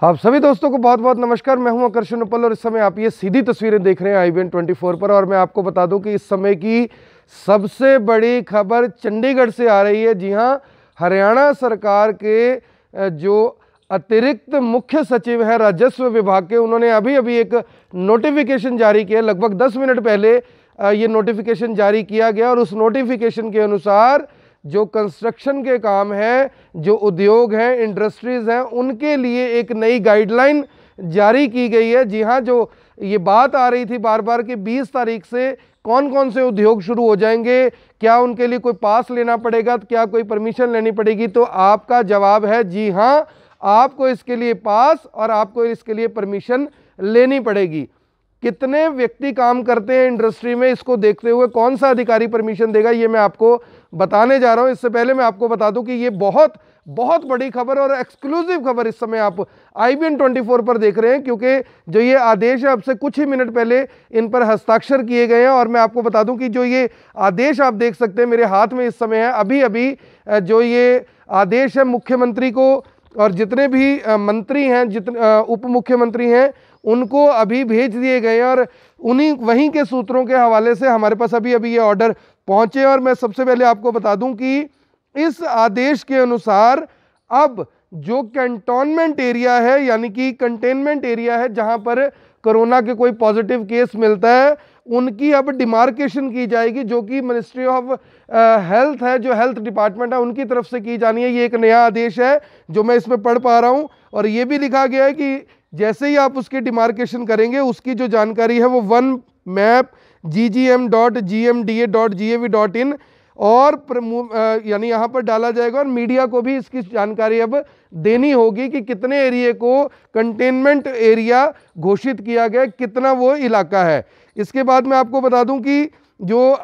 आप सभी दोस्तों को बहुत बहुत नमस्कार। मैं हूं आकर्षण उपल और इस समय आप ये सीधी तस्वीरें देख रहे हैं IBN24 पर। और मैं आपको बता दूं कि इस समय की सबसे बड़ी खबर चंडीगढ़ से आ रही है। जी हां, हरियाणा सरकार के जो अतिरिक्त मुख्य सचिव हैं राजस्व विभाग के, उन्होंने अभी अभी एक नोटिफिकेशन जारी किया। लगभग 10 मिनट पहले ये नोटिफिकेशन जारी किया गया और उस नोटिफिकेशन के अनुसार जो कंस्ट्रक्शन के काम है, जो उद्योग हैं, इंडस्ट्रीज हैं, उनके लिए एक नई गाइडलाइन जारी की गई है। जी हां, जो ये बात आ रही थी बार बार कि 20 तारीख से कौन कौन से उद्योग शुरू हो जाएंगे, क्या उनके लिए कोई पास लेना पड़ेगा, क्या कोई परमिशन लेनी पड़ेगी, तो आपका जवाब है जी हां, आपको इसके लिए पास और आपको इसके लिए परमिशन लेनी पड़ेगी। कितने व्यक्ति काम करते हैं इंडस्ट्री में, इसको देखते हुए कौन सा अधिकारी परमिशन देगा, ये मैं आपको बताने जा रहा हूं। इससे पहले मैं आपको बता दूं कि ये बहुत बहुत बड़ी खबर और एक्सक्लूसिव खबर इस समय आप IBN24 पर देख रहे हैं, क्योंकि जो ये आदेश है अब से कुछ ही मिनट पहले इन पर हस्ताक्षर किए गए हैं। और मैं आपको बता दूं कि जो ये आदेश आप देख सकते हैं मेरे हाथ में इस समय है, अभी अभी जो ये आदेश है मुख्यमंत्री को और जितने भी मंत्री हैं, जितने उप मुख्यमंत्री हैं, उनको अभी भेज दिए गए और वहीं के सूत्रों के हवाले से हमारे पास अभी अभी ये ऑर्डर पहुंचे। और मैं सबसे पहले आपको बता दूं कि इस आदेश के अनुसार अब जो कैंटोनमेंट एरिया है, यानी कि कंटेनमेंट एरिया है, जहां पर कोरोना के कोई पॉजिटिव केस मिलता है, उनकी अब डिमार्केशन की जाएगी, जो कि मिनिस्ट्री ऑफ हेल्थ है, जो हेल्थ डिपार्टमेंट है, उनकी तरफ से की जानी है। ये एक नया आदेश है जो मैं इसमें पढ़ पा रहा हूं। और ये भी लिखा गया है कि जैसे ही आप उसकी डिमार्केशन करेंगे, उसकी जो जानकारी है वो वन मैप ggm.gmda.gov.in और यानी यहाँ पर डाला जाएगा। और मीडिया को भी इसकी जानकारी अब देनी होगी कि कितने एरिया को कंटेनमेंट एरिया घोषित किया गया, कितना वो इलाका है। इसके बाद मैं आपको बता दूं कि जो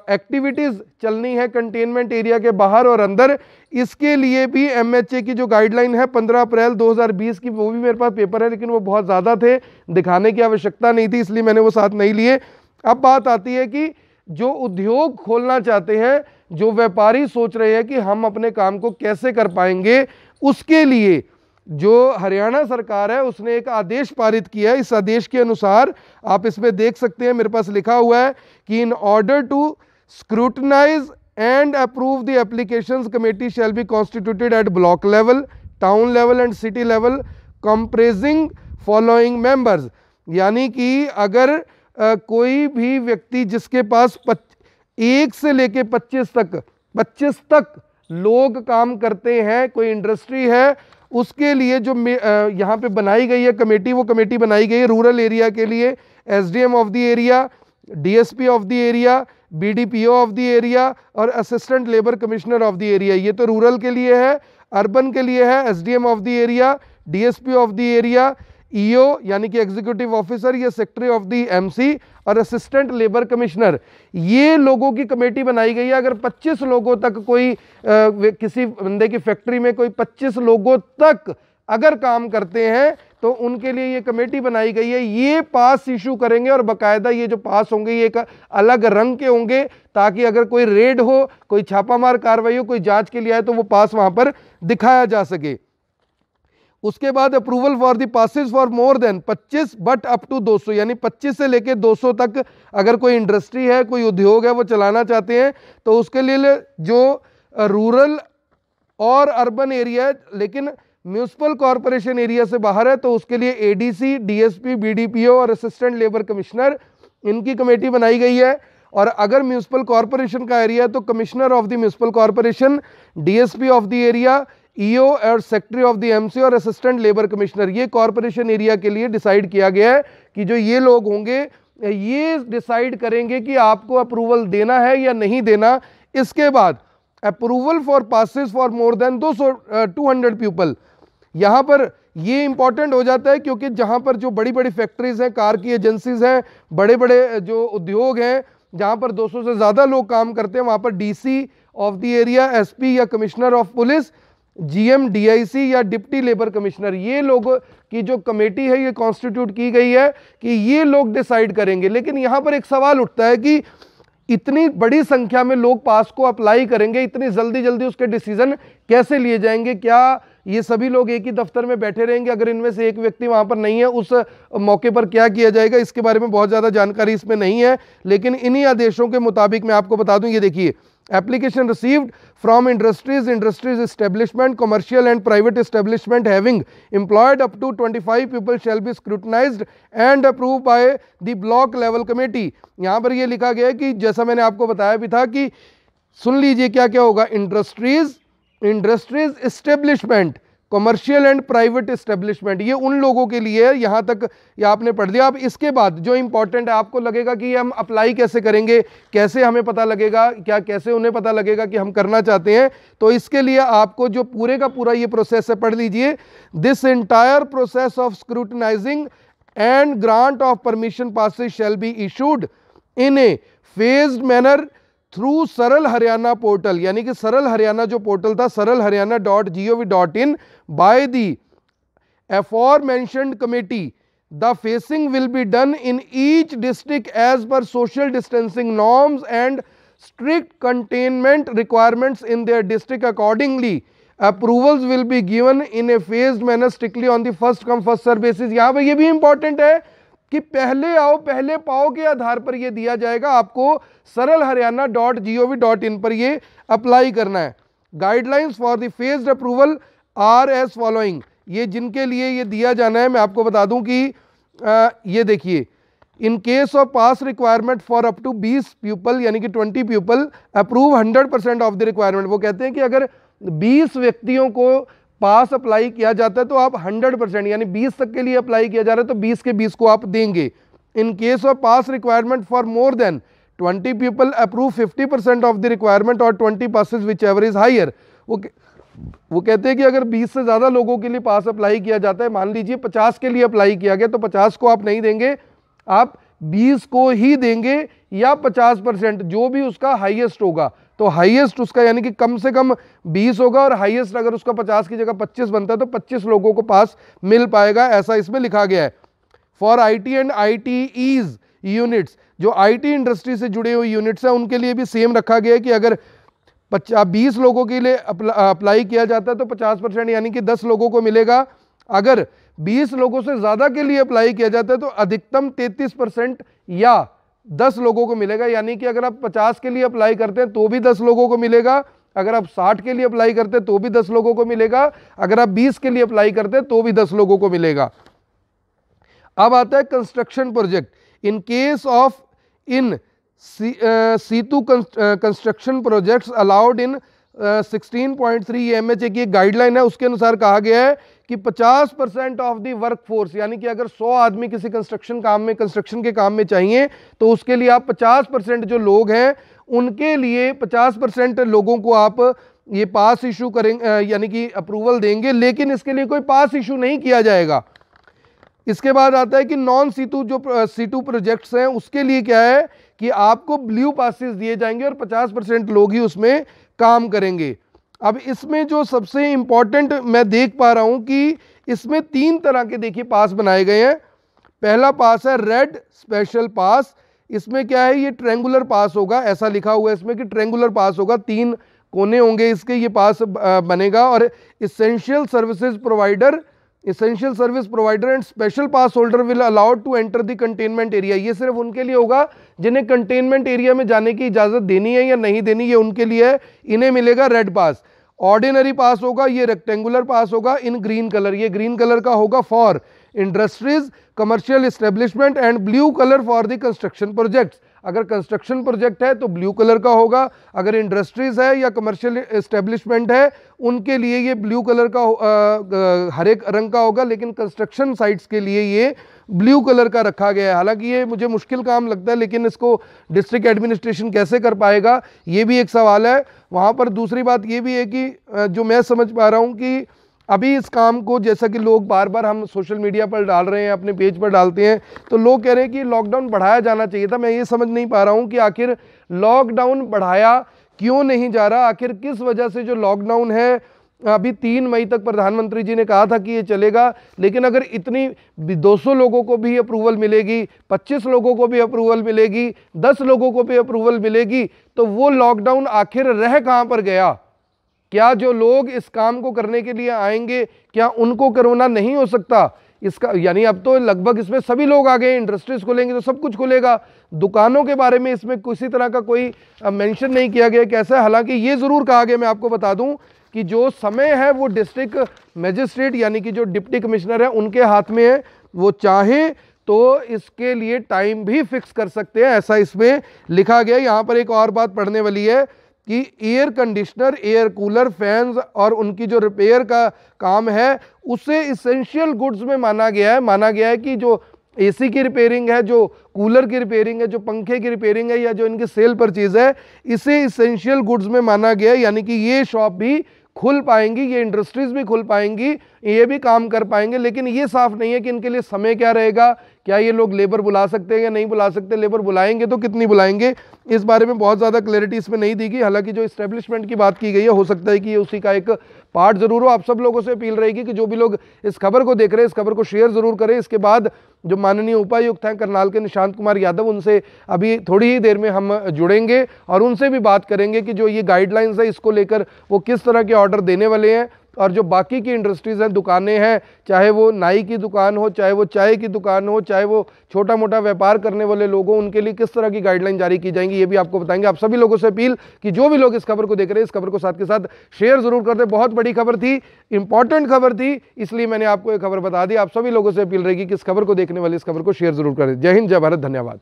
एक्टिविटीज़ चलनी है कंटेनमेंट एरिया के बाहर और अंदर, इसके लिए भी MHA की जो गाइडलाइन है 15 अप्रैल 2020 की, वो भी मेरे पास पेपर है, लेकिन वो बहुत ज़्यादा थे, दिखाने की आवश्यकता नहीं थी, इसलिए मैंने वो साथ नहीं लिए। अब बात आती है कि जो उद्योग खोलना चाहते हैं, जो व्यापारी सोच रहे हैं कि हम अपने काम को कैसे कर पाएंगे, उसके लिए जो हरियाणा सरकार है उसने एक आदेश पारित किया है। इस आदेश के अनुसार आप इसमें देख सकते हैं, मेरे पास लिखा हुआ है कि in order to scrutinise and approve the applications committee shall be constituted at block level, town level and city level, comprising following members. यानी कि अगर कोई भी व्यक्ति जिसके पास 1 से लेके 25 तक लोग काम करते हैं, कोई इंडस्ट्री है, उसके लिए जो यहाँ पे बनाई गई है कमेटी, वो कमेटी बनाई गई है रूरल एरिया के लिए SDM of the area, DSP of the area, BDPO of the area और assistant labour commissioner of the area. ये तो रूरल के लिए है। अर्बन के लिए है SDM of the area, DSP of the area, EO यानी कि एग्जीक्यूटिव ऑफिसर, ये सेक्रेटरी ऑफ द MC और असिस्टेंट लेबर कमिश्नर। ये लोगों की कमेटी बनाई गई है। अगर 25 लोगों तक कोई किसी बंदे की फैक्ट्री में कोई 25 लोगों तक अगर काम करते हैं तो उनके लिए ये कमेटी बनाई गई है। ये पास इशू करेंगे और बाकायदा ये जो पास होंगे ये एक अलग रंग के होंगे, ताकि अगर कोई रेड हो, कोई छापामार कार्रवाई हो, कोई जांच के लिए आए तो वो पास वहां पर दिखाया जा सके। उसके बाद approval for the passes for more than 25 but up to 200, यानी 25 से लेके 200 तक अगर कोई इंडस्ट्री है, कोई उद्योग है, वो चलाना चाहते हैं तो उसके लिए जो रूरल और अर्बन एरिया है लेकिन म्यूनिसिपल कॉरपोरेशन एरिया से बाहर है, तो उसके लिए ADC, DSP, BDPO और असिस्टेंट लेबर कमिश्नर, इनकी कमेटी बनाई गई है। और अगर म्यूनिसिपल कॉरपोरेशन का एरिया है तो commissioner of the municipal corporation, DSP of the area, EO और सेक्रेटरी ऑफ द MC और असिस्टेंट लेबर कमिश्नर। ये कॉरपोरेशन एरिया के लिए डिसाइड किया गया है कि जो ये लोग होंगे ये डिसाइड करेंगे कि आपको अप्रूवल देना है या नहीं देना। इसके बाद approval for passes for more then 200 people, यहाँ पर ये इंपॉर्टेंट हो जाता है क्योंकि जहाँ पर जो बड़ी बड़ी फैक्ट्रीज हैं, कार की एजेंसीज हैं, बड़े बड़े जो उद्योग हैं, जहाँ पर 200 से ज़्यादा लोग काम करते हैं, वहाँ पर DC of the area, SP या commissioner of police, GM, DIC या डिप्टी लेबर कमिश्नर, ये लोगों की जो कमेटी है ये कॉन्स्टिट्यूट की गई है कि ये लोग डिसाइड करेंगे। लेकिन यहाँ पर एक सवाल उठता है कि इतनी बड़ी संख्या में लोग पास को अप्लाई करेंगे, इतनी जल्दी जल्दी उसके डिसीजन कैसे लिए जाएंगे? क्या ये सभी लोग एक ही दफ्तर में बैठे रहेंगे, अगर इनमें से एक व्यक्ति वहां पर नहीं है उस मौके पर क्या किया जाएगा, इसके बारे में बहुत ज़्यादा जानकारी इसमें नहीं है। लेकिन इन्हीं आदेशों के मुताबिक मैं आपको बता दूं, ये देखिए, application received from industries establishment, commercial and private establishment having employed up to 25 people shall be scrutinized and approved by the block level committee। यहाँ पर ये लिखा गया है कि जैसा मैंने आपको बताया भी था कि सुन लीजिए क्या क्या होगा, industries establishment, commercial and private establishment, ये उन लोगों के लिए है। यहाँ तक ये आपने पढ़ लिया। अब इसके बाद जो इंपॉर्टेंट है, आपको लगेगा कि हम अप्लाई कैसे करेंगे, कैसे हमें पता लगेगा, क्या कैसे उन्हें पता लगेगा कि हम करना चाहते हैं, तो इसके लिए आपको जो पूरे का पूरा ये प्रोसेस है पढ़ लीजिए। This entire process of scrutinizing and grant of permission passes shall be issued in a phased manner through Saral Haryana portal, यानी कि सरल हरियाणा जो पोर्टल था, saralharyana.gov.in, by the aforementioned committee. The facing will be done in each district as per social distancing norms and strict containment requirements in their district. Accordingly, approvals will be given in a phased manner strictly on the first come first serve basis। यहाँ पर ये भी important है कि पहले आओ पहले पाओ के आधार पर ये दिया जाएगा। आपको saralharyana.gov.in पर ये अप्लाई करना है। Guidelines for the phased approval are as following, ये जिनके लिए ये दिया जाना है मैं आपको बता दूं कि ये देखिए, in case of pass requirement for up to 20 people, यानी कि 20 people, approve 100% of the requirement. वो कहते हैं कि अगर 20 व्यक्तियों को पास अप्लाई किया जाता है तो आप 100%, यानी 20 तक के लिए अप्लाई किया जा रहा है तो 20 के 20 को आप देंगे। In case of pass requirement for more than 20 people, approve 50% of the requirement और 20 passes whichever is higher. वो कहते हैं कि अगर 20 से ज़्यादा लोगों के लिए पास अप्लाई किया जाता है, मान लीजिए 50 के लिए अप्लाई किया गया, तो 50 को आप नहीं देंगे, आप 20 को ही देंगे, या 50% जो भी उसका हाईएस्ट होगा। तो हाईएस्ट उसका यानी कि कम से कम 20 होगा, और हाईएस्ट अगर उसका 50 की जगह 25 बनता है तो 25 लोगों को पास मिल पाएगा, ऐसा इसमें लिखा गया है। फॉर आईटी एंड आईटीईज यूनिट्स, जो आईटी इंडस्ट्री से जुड़े हुए यूनिट्स हैं उनके लिए भी सेम रखा गया है कि अगर 20 लोगों के लिए अप्लाई किया जाता है तो 50%, यानी कि 10 लोगों को मिलेगा। अगर 20 लोगों से ज़्यादा के लिए अप्लाई किया जाता है तो अधिकतम 33% या 10 लोगों को मिलेगा, यानी कि अगर आप 50 के लिए अप्लाई करते हैं तो भी 10 लोगों को मिलेगा, अगर आप 60 के लिए अप्लाई करते हैं तो भी 10 लोगों को मिलेगा, अगर आप 20 के लिए अप्लाई करते हैं तो भी 10 लोगों को मिलेगा। अब आता है construction project. In case of in situ construction projects allowed in 16.3 MH, एक गाइडलाइन है, उसके अनुसार कहा गया है कि 50% ऑफ द वर्कफोर्स, यानी कि अगर 100 आदमी किसी कंस्ट्रक्शन के काम में चाहिए तो उसके लिए आप 50% जो लोग हैं उनके लिए 50% लोगों को आप ये पास इशू करेंगे, यानी कि अप्रूवल देंगे, लेकिन इसके लिए कोई पास इशू नहीं किया जाएगा। इसके बाद आता है कि नॉन सीटू जो सीटू प्रोजेक्ट्स हैं उसके लिए क्या है कि आपको ब्लू पासेस दिए जाएंगे और 50% लोग ही उसमें काम करेंगे। अब इसमें जो सबसे इंपॉर्टेंट मैं देख पा रहा हूं कि इसमें 3 तरह के देखिए पास बनाए गए हैं। पहला पास है रेड स्पेशल पास। इसमें क्या है, ये ट्रेंगुलर पास होगा, ऐसा लिखा हुआ है इसमें कि ट्रेंगुलर पास होगा, 3 कोने होंगे इसके, ये पास बनेगा। और essential service provider and special pass holder will allowed to enter the containment area, ये सिर्फ उनके लिए होगा जिन्हें कंटेनमेंट एरिया में जाने की इजाजत देनी है या नहीं देनी, ये उनके लिए है, इन्हें मिलेगा रेड पास। ऑर्डिनरी पास होगा, ये रेक्टेंगुलर पास होगा इन ग्रीन कलर, ये ग्रीन कलर का होगा for industries, commercial establishment and blue colour for the construction projects. अगर कंस्ट्रक्शन प्रोजेक्ट है तो ब्लू कलर का होगा, अगर इंडस्ट्रीज है या कमर्शियल एस्टेब्लिशमेंट है उनके लिए ये ब्लू कलर का हरे रंग का होगा, लेकिन कंस्ट्रक्शन साइट्स के लिए ये ब्लू कलर का रखा गया है। हालांकि ये मुझे मुश्किल काम लगता है, लेकिन इसको डिस्ट्रिक्ट एडमिनिस्ट्रेशन कैसे कर पाएगा ये भी एक सवाल है। वहाँ पर दूसरी बात ये भी है कि जो मैं समझ पा रहा हूँ कि अभी इस काम को, जैसा कि लोग बार बार हम सोशल मीडिया पर डाल रहे हैं, अपने पेज पर डालते हैं, तो लोग कह रहे हैं कि लॉकडाउन बढ़ाया जाना चाहिए था। मैं ये समझ नहीं पा रहा हूँ कि आखिर लॉकडाउन बढ़ाया क्यों नहीं जा रहा, आखिर किस वजह से जो लॉकडाउन है, अभी 3 मई तक प्रधानमंत्री जी ने कहा था कि ये चलेगा, लेकिन अगर इतनी 200 लोगों को भी अप्रूवल मिलेगी, 25 लोगों को भी अप्रूवल मिलेगी, 10 लोगों को भी अप्रूवल मिलेगी, तो वो लॉकडाउन आखिर रह कहाँ पर गया? क्या जो लोग इस काम को करने के लिए आएंगे क्या उनको कोरोना नहीं हो सकता? इसका यानी अब तो लगभग इसमें सभी लोग आ गए, इंडस्ट्रीज खुलेंगे तो सब कुछ खुलेगा। दुकानों के बारे में इसमें किसी तरह का कोई मेंशन नहीं किया गया कैसा है। हालांकि ये ज़रूर कहा गया, मैं आपको बता दूं कि जो समय है वो डिस्ट्रिक्ट मजिस्ट्रेट यानी कि जो डिप्टी कमिश्नर है उनके हाथ में है। वो चाहे तो इसके लिए टाइम भी फिक्स कर सकते हैं, ऐसा इसमें लिखा गया। यहाँ पर एक और बात पढ़ने वाली है कि air conditioner, air cooler, fans और उनकी जो रिपेयर का काम है उसे इसेंशियल गुड्स में माना गया है। माना गया है कि जो एसी की रिपेयरिंग है, जो कूलर की रिपेयरिंग है, जो पंखे की रिपेयरिंग है, या जो इनकी सेल परचेज है, इसे इसेंशियल गुड्स में माना गया है। यानी कि ये शॉप भी खुल पाएंगी, ये इंडस्ट्रीज भी खुल पाएंगी, ये भी काम कर पाएंगे। लेकिन ये साफ नहीं है कि इनके लिए समय क्या रहेगा, क्या ये लोग लेबर बुला सकते हैं या नहीं बुला सकते, लेबर बुलाएंगे तो कितनी बुलाएंगे, इस बारे में बहुत ज़्यादा क्लैरिटी इसमें नहीं दी गई। हालांकि जो इस्टेब्लिशमेंट की बात की गई है, हो सकता है कि ये उसी का एक पार्ट जरूर हो। आप सब लोगों से अपील रहेगी कि जो भी लोग इस खबर को देख रहे हैं इस खबर को शेयर जरूर करें। इसके बाद जो माननीय उपायुक्त हैं करनाल के निशांत कुमार यादव, उनसे अभी थोड़ी ही देर में हम जुड़ेंगे और उनसे भी बात करेंगे कि जो ये गाइडलाइंस है इसको लेकर वो किस तरह के ऑर्डर देने वाले हैं। और जो बाकी की इंडस्ट्रीज हैं, दुकानें हैं, चाहे वो नाई की दुकान हो, चाहे वो चाय की दुकान हो, चाहे वो छोटा मोटा व्यापार करने वाले लोग हों, उनके लिए किस तरह की गाइडलाइन जारी की जाएंगी ये भी आपको बताएंगे। आप सभी लोगों से अपील कि जो भी लोग इस खबर को देख रहे हैं इस खबर को साथ के साथ शेयर जरूर कर दें। बहुत बड़ी खबर थी, इंपॉर्टेंट खबर थी, इसलिए मैंने आपको ये खबर बता दी। आप सभी लोगों से अपील रहेगी कि इस खबर को देखने वाले इस खबर को शेयर जरूर करें। जय हिंद, जय भारत, धन्यवाद।